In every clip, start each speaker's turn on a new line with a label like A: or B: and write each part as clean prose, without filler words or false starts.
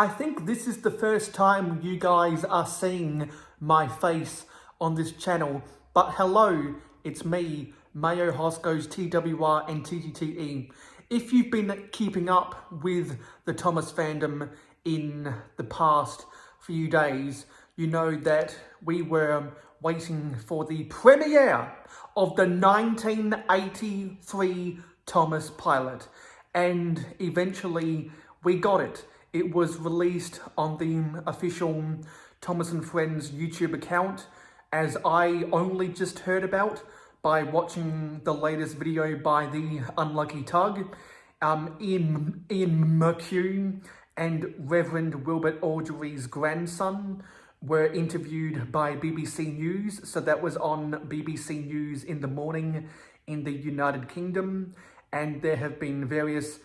A: I think this is the first time you guys are seeing my face on this channel, but hello, it's me, Mayo Hosco's TWR and TTTE. If you've been keeping up with the Thomas fandom in the past few days, you know that we were waiting for the premiere of the 1983 Thomas pilot, and eventually we got it. It was released on the official Thomas and Friends YouTube account, as I only just heard about by watching the latest video by the Unlucky Tug. Ian Mercure and Reverend Wilbert Audrey's grandson were interviewed by BBC News, so that was on BBC News in the morning in the United Kingdom, and there have been various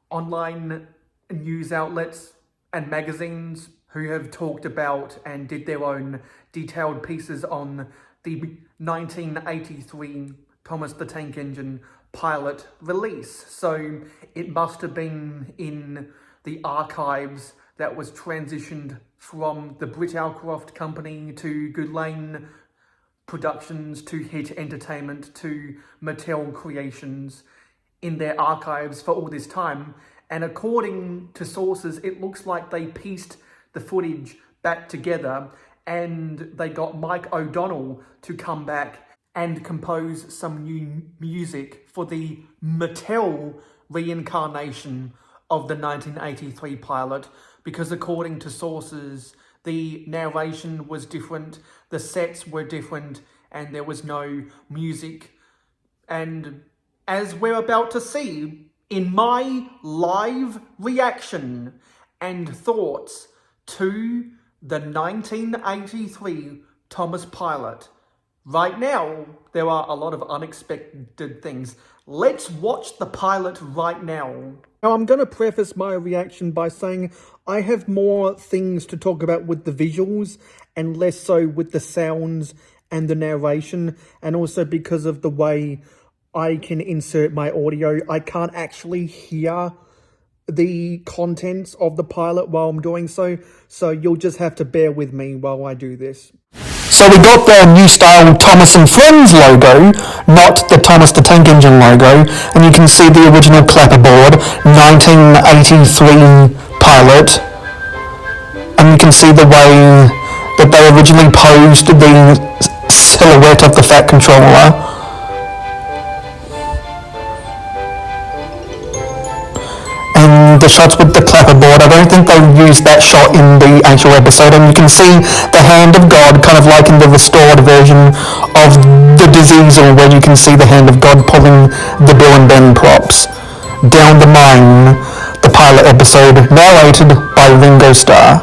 A: online news outlets and magazines who have talked about and did their own detailed pieces on the 1983 Thomas the Tank Engine pilot release. So it must have been in the archives that was transitioned from the Brit Alcroft Company to Good Lane Productions to Hit Entertainment to Mattel Creations in their archives for all this time. And according to sources, it looks like they pieced the footage back together and they got Mike O'Donnell to come back and compose some new music for the Mattel reincarnation of the 1983 pilot, because according to sources, the narration was different, the sets were different, and there was no music. And as we're about to see in my live reaction and thoughts to the 1983 Thomas pilot, right now, there are a lot of unexpected things. Let's watch the pilot right now. Now, I'm going to preface my reaction by saying I have more things to talk about with the visuals and less so with the sounds and the narration, and also because of the way I can insert my audio, I can't actually hear the contents of the pilot while I'm doing so you'll just have to bear with me while I do this.
B: So we got the new style Thomas and Friends logo, not the Thomas the Tank Engine logo, and you can see the original clapperboard, 1983 pilot, and you can see the way that they originally posed the silhouette of the Fat Controller. And the shots with the clapperboard, I don't think they used that shot in the actual episode, and you can see the hand of God, kind of like in the restored version of the Diseasel, where you can see the hand of God pulling the Bill and Ben props. Down the Mine, the pilot episode, narrated by Ringo Starr.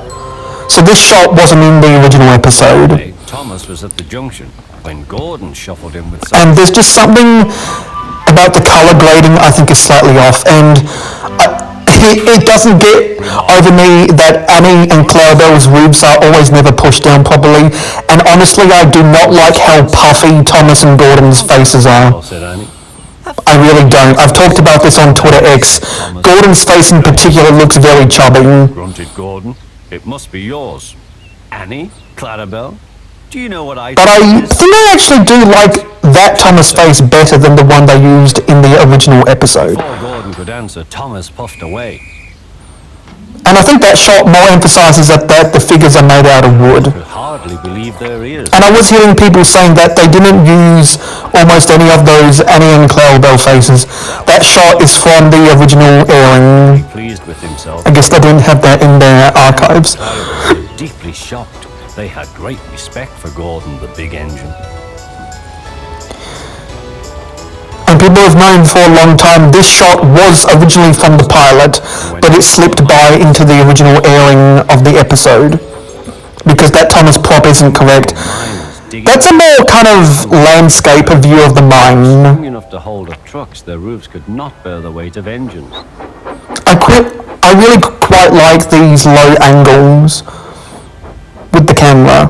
B: So this shot wasn't in the original episode.
C: Hey, Thomas was at the junction when Gordon shuffled in with
B: and there's just something about the color grading I think is slightly off, and it doesn't get over me that Annie and Clarabelle's ribs are always never pushed down properly, and honestly I do not like how puffy Thomas and Gordon's faces are. I really don't. I've talked about this on Twitter X. Gordon's face in particular looks very chubby.
C: Grunted Gordon. It must be yours. Annie? Clarabelle? Do you know what I...
B: But I think I actually do like that Thomas face better than the one they used in the original episode.
C: Before Gordon could answer, Thomas puffed away.
B: And I think that shot more emphasises that the figures are made out of wood.
C: I could hardly believe their ears.
B: And I was hearing people saying that they didn't use almost any of those Annie and Clarabelle faces. That shot is from the original airing.
C: Pleased with himself.
B: I guess they didn't have that in their archives.
C: Deeply shocked. They had great respect for Gordon, the big engine.
B: And people have known for a long time this shot was originally from the pilot, but it slipped by into the original airing of the episode, because that Thomas prop isn't correct. That's a more kind of landscape view of the mine.
C: Strong enough to hold up trucks, their roofs could not bear the weight of engines.
B: I really quite like these low angles with the camera,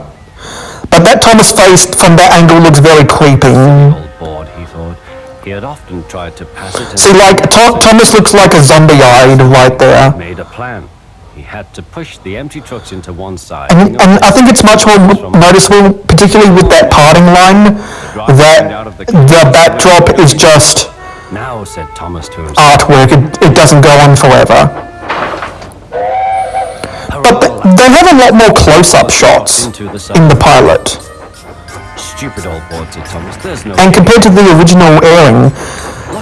B: but that Thomas face from that angle looks very creepy.
C: Old board, he thought. He had often tried to pass it.
B: See, like Thomas looks like a zombie-eyed right there.
C: Made a plan. He had to push the empty trucks into one side.
B: And I think it's much more noticeable, particularly with that parting line, that the backdrop is just
C: Now, said Thomas to himself.
B: artwork. It doesn't go on forever. But they have a lot more close-up shots in the pilot.
C: Stupid old board, said Thomas. There's no.
B: And compared to the original airing,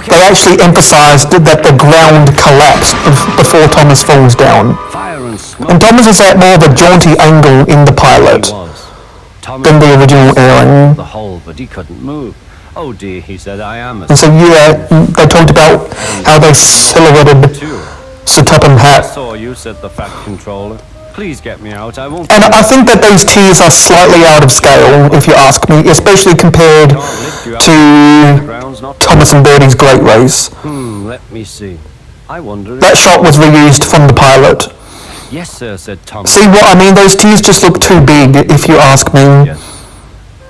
B: they actually emphasised that the ground collapsed before Thomas falls down.
C: Fire and smoke.
B: And Thomas is at more of a jaunty angle in the pilot than the original airing.
C: The hole, but he couldn't move. Oh dear, he said, I am a
B: And so yeah, they talked about how they silhouetted Sir Topham Hatt.
C: saw you, said the fat controller. Please get me out, I won't.
B: And I think that those tears are slightly out of scale, if you ask me, especially compared to Thomas and Bertie's Great Race.
C: Let me see. I wonder.
B: That shot was reused from the pilot.
C: Yes, sir, said Thomas.
B: See what I mean? Those tears just look too big, if you ask me.
C: Yes.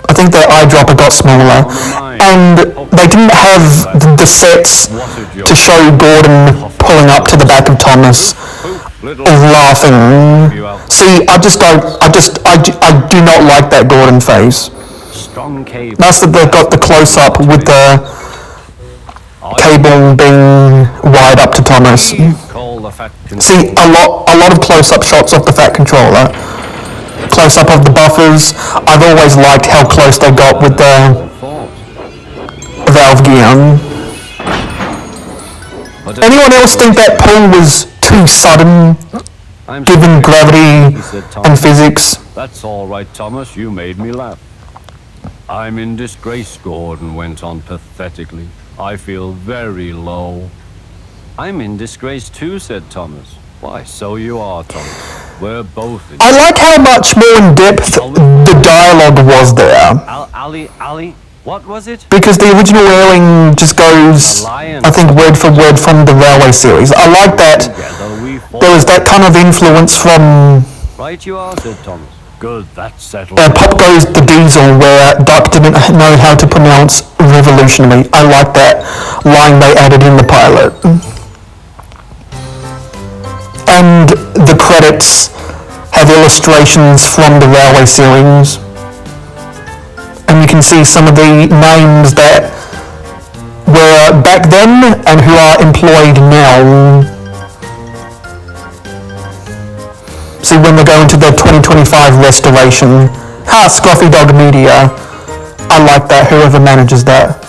B: I think their eyedropper got smaller. And they didn't have the sets to show Gordon pulling up to the back of Thomas, laughing. See, I do not like that Gordon face.
C: Strong cable.
B: Nice that they've got the close-up with the cable being wired up to Thomas.
C: Call the fat
B: See, a lot of close-up shots of the Fat Controller. Close-up of the buffers. I've always liked how close they got with the valve gear. Anyone else think that pull was too sudden, given gravity and physics?
C: That's all right, Thomas. You made me laugh. I'm in disgrace, Gordon went on pathetically. I feel very low. I'm in disgrace too, said Thomas. Why, so you are, Thomas. We're both in.
B: I like how much more in depth the dialogue was there.
C: Ali, what was it?
B: Because the original airing just goes, I think, word for word from the Railway series. I like that there was that kind of influence from
C: Right you are, said Thomas. Good, that's settled.
B: Pop Goes the Diesel, where Duck didn't know how to pronounce revolutionary. I like that line they added in the pilot. And the credits have illustrations from the Railway series. And you can see some of the names that were back then and who are employed now. See, when they go into the 2025 restoration, Scruffy Dog Media, I like that, whoever manages that.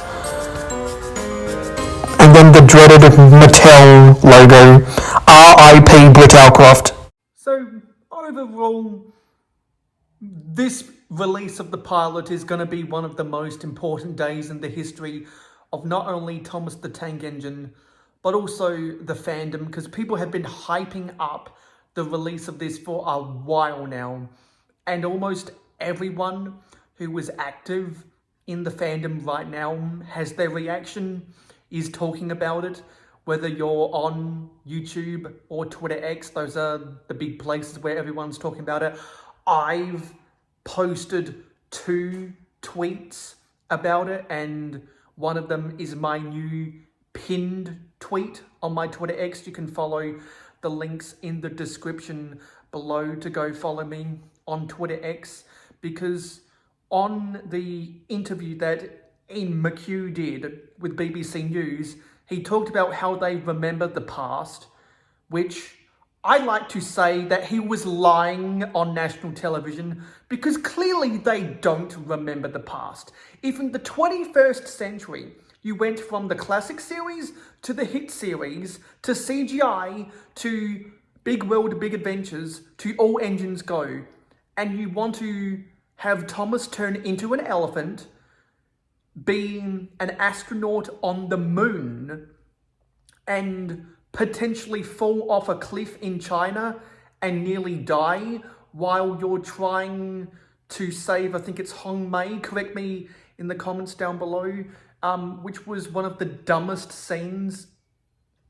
B: And then the dreaded Mattel logo, R.I.P. Britt Alcroft.
A: So, overall, this release of the pilot is going to be one of the most important days in the history of not only Thomas the Tank Engine, but also the fandom, because people have been hyping up the release of this for a while now. And almost everyone who was active in the fandom right now has their reaction, is talking about it, whether you're on YouTube or Twitter X. Those are the big places where everyone's talking about it. I've posted 2 tweets about it, and one of them is my new pinned tweet on my Twitter X. You can follow the links in the description below to go follow me on Twitter X, because on the interview that Ian McHugh did with BBC News, he talked about how they remember the past, which I like to say that he was lying on national television, because clearly they don't remember the past. If in the 21st century you went from the classic series to the hit series to CGI to Big World, Big Adventures to All Engines Go, and you want to have Thomas turn into an elephant, being an astronaut on the moon, and potentially fall off a cliff in China and nearly die while you're trying to save, I think it's Hong Mei, correct me in the comments down below, which was one of the dumbest scenes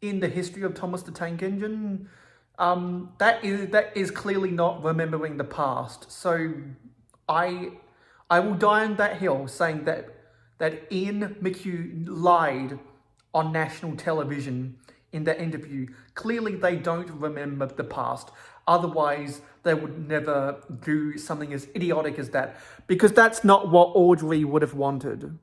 A: in the history of Thomas the Tank Engine. That is clearly not remembering the past. So I will die on that hill saying that Ian McHugh lied on national television in that interview. Clearly they don't remember the past. Otherwise, they would never do something as idiotic as that, because that's not what Audrey would have wanted.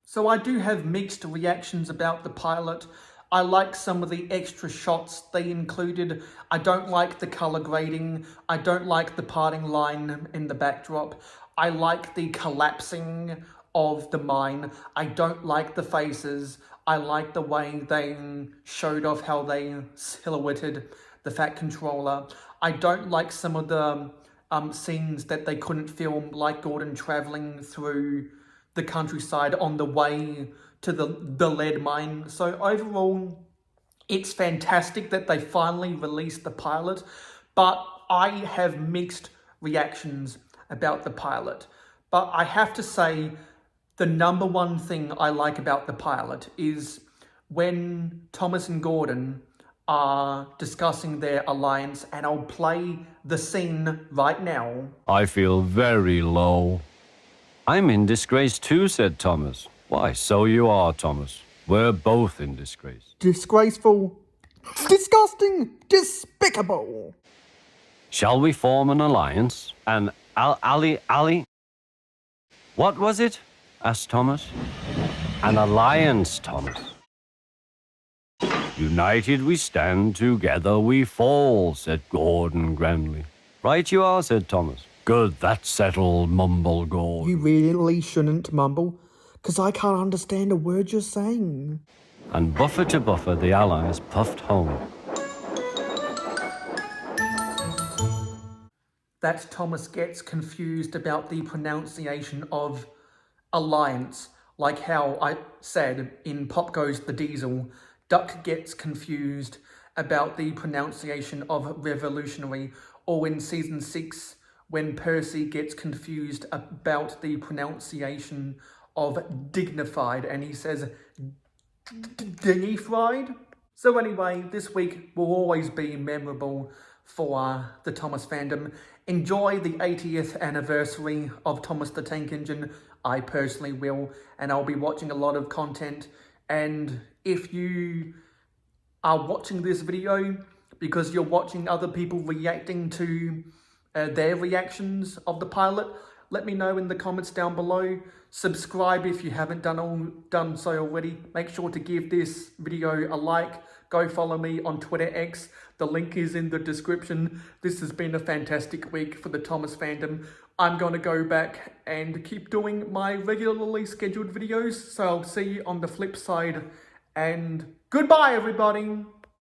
A: So I do have mixed reactions about the pilot. I like some of the extra shots they included. I don't like the color grading. I don't like the parting line in the backdrop. I like the collapsing of the mine. I don't like the faces. I like the way they showed off how they silhouetted the Fat Controller. I don't like some of the scenes that they couldn't film, like Gordon traveling through the countryside on the way to the lead mine. So overall, it's fantastic that they finally released the pilot, but I have mixed reactions about the pilot. But I have to say, the number one thing I like about the pilot is when Thomas and Gordon are discussing their alliance, and I'll play the scene right now.
C: I feel very low. I'm in disgrace too, said Thomas. Why, so you are, Thomas. We're both in disgrace.
B: Disgraceful. Disgusting. Despicable.
C: Shall we form an alliance? An ally? What was it? Asked Thomas. An alliance, Thomas. United we stand, together we fall, said Gordon grandly. Right you are, said Thomas. Good, that's settled, mumbled Gordon.
B: You really shouldn't mumble, because I can't understand a word you're saying.
C: And buffer to buffer, the allies puffed home.
A: That Thomas gets confused about the pronunciation of alliance, like how I said in Pop Goes the Diesel, Duck gets confused about the pronunciation of revolutionary, or in season 6, when Percy gets confused about the pronunciation of dignified, and he says dignified. So anyway, this week will always be memorable for the Thomas fandom. Enjoy the 80th anniversary of Thomas the Tank Engine. I personally will, and I'll be watching a lot of content. And if you are watching this video because you're watching other people reacting to their reactions of the pilot, let me know in the comments down below. Subscribe if you haven't done so already. Make sure to give this video a like. Go follow me on Twitter X. The link is in the description. This has been a fantastic week for the Thomas fandom. I'm going to go back and keep doing my regularly scheduled videos. So I'll see you on the flip side. And goodbye, everybody.